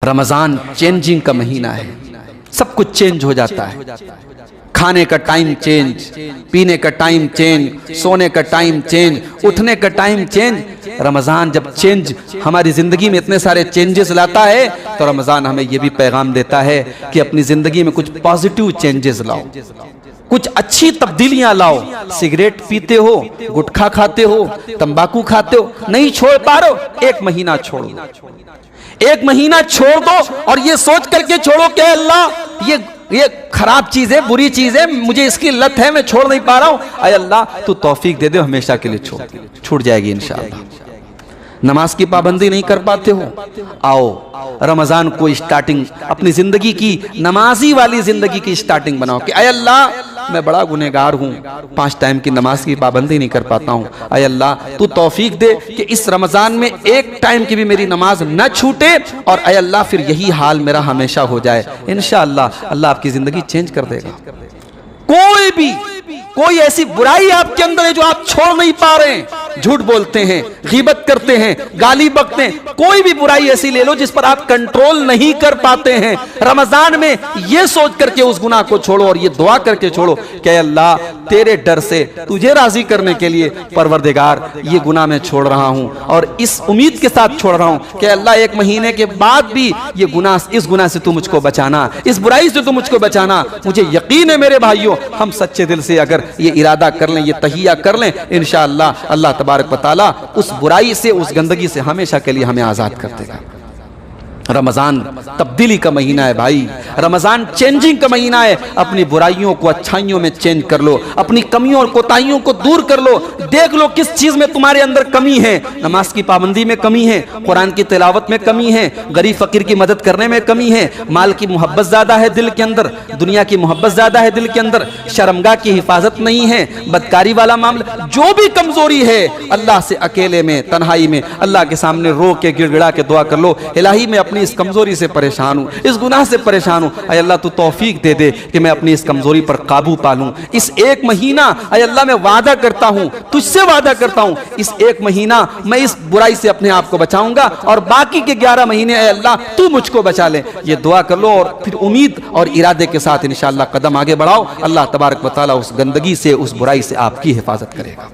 Ramzan changing का महीना है, सब कुछ चेंज हो जाता है। खाने का टाइम चेंज, पीने का टाइम चेंज, सोने का टाइम चेंज, उठने का टाइम चेंज। रमज़ान जब चेंज हमारी ज़िंदगी में इतने सारे चेंजेस लाता है तो रमज़ान हमें यह भी पैगाम देता है कि अपनी ज़िंदगी में कुछ पॉजिटिव चेंजेस लाओ, कुछ अच्छी तब्दीलियां लाओ। सिगरेट पीते हो, गुटखा खाते हो, तंबाकू खाते हो, नहीं छोड़ पा रहे हो, एक महीना छोड़ दो, एक महीना छोड़ दो और ये सोच करके छोड़ो कि अल्लाह ये खराब चीज है, बुरी चीज है, मुझे इसकी लत है, मैं छोड़ नहीं पा रहा हूं। अय अल्लाह तू तौफीक दे दे, हमेशा के लिए छूट जाएगी इंशाअल्लाह। नमाज की पाबंदी नहीं कर पाते हो, आओ रमजान को स्टार्टिंग अपनी जिंदगी की नमाजी वाली जिंदगी की स्टार्टिंग बनाओ कि अय अल्लाह मैं बड़ा गुनहगार हूँ, 5 टाइम की नमाज की पाबंदी नहीं कर पाता हूँ। अय अल्लाह तू तौफीक दे कि इस रमजान में 1 टाइम की भी मेरी नमाज न छूटे और अय अल्लाह फिर यही हाल मेरा हमेशा हो जाए। इंशाअल्लाह अल्लाह आपकी जिंदगी चेंज कर देगा। कोई ऐसी बुराई आपके अंदर है जो आप छोड़ नहीं पा रहे हैं, झूठ बोलते हैं, गीबत करते हैं, गाली बकते हैं, कोई भी बुराई ऐसी ले लो जिस पर आप कंट्रोल नहीं कर पाते हैं, रमजान में ये सोच करके उस गुनाह को छोड़ो और ये दुआ करके छोड़ो कि अल्लाह तेरे डर से, तुझे राजी करने के लिए परवरदिगार ये गुनाह मैं छोड़ रहा हूं और इस उम्मीद के साथ छोड़ रहा हूं कि अल्लाह 1 महीने के बाद भी ये गुनाह, इस गुनाह से तू मुझको बचाना, इस बुराई से तू मुझको बचाना। मुझे यकीन है मेरे भाइयों, हम सच्चे दिल से अगर ये इरादा कर लें, ये तहिया कर लें, इंशाअल्लाह अल्लाह तबारक व तआला उस बुराई से, उस गंदगी से हमेशा के लिए हमें आजाद कर देगा। रमजान तब्दीली का महीना है भाई, रमजान चेंजिंग का महीना है। अपनी बुराइयों को अच्छाइयों में चेंज कर लो, अपनी कमियों और कोताहियों को दूर कर लो, देख लो किस चीज में तुम्हारे अंदर कमी है। नमाज की पाबंदी में कमी है, कुरान की तिलावत में कमी है, गरीब फकीर की मदद करने में कमी है, माल की मोहब्बत ज्यादा है दिल के अंदर, दुनिया की मोहब्बत ज्यादा है दिल के अंदर, शर्मगाह की हिफाजत नहीं है, बदकारी वाला मामला, जो भी कमजोरी है अल्लाह से अकेले में, तन्हाई में अल्लाह के सामने रो के गिड़गिड़ा के दुआ कर लो, इलाही में अपनी इस कमजोरी से परेशान हूं, इस गुनाह से परेशान हूं, अय अल्लाह तू तौफीक दे दे कि मैं अपनी इस कमजोरी पर काबू पा लूं। इस 1 महीना अय अल्लाह मैं वादा करता हूं, तुझसे वादा करता हूं, इस 1 महीना मैं इस बुराई से अपने आप को बचाऊंगा और बाकी के 11 महीने अय अल्लाह तू मुझको बचा ले। ये दुआ कर लो और फिर उम्मीद और इरादे के साथ इंशाअल्लाह कदम आगे बढ़ाओ। अल्लाह तबारक व तआला उस गंदगी से, उस बुराई से आपकी हिफाजत करेगा।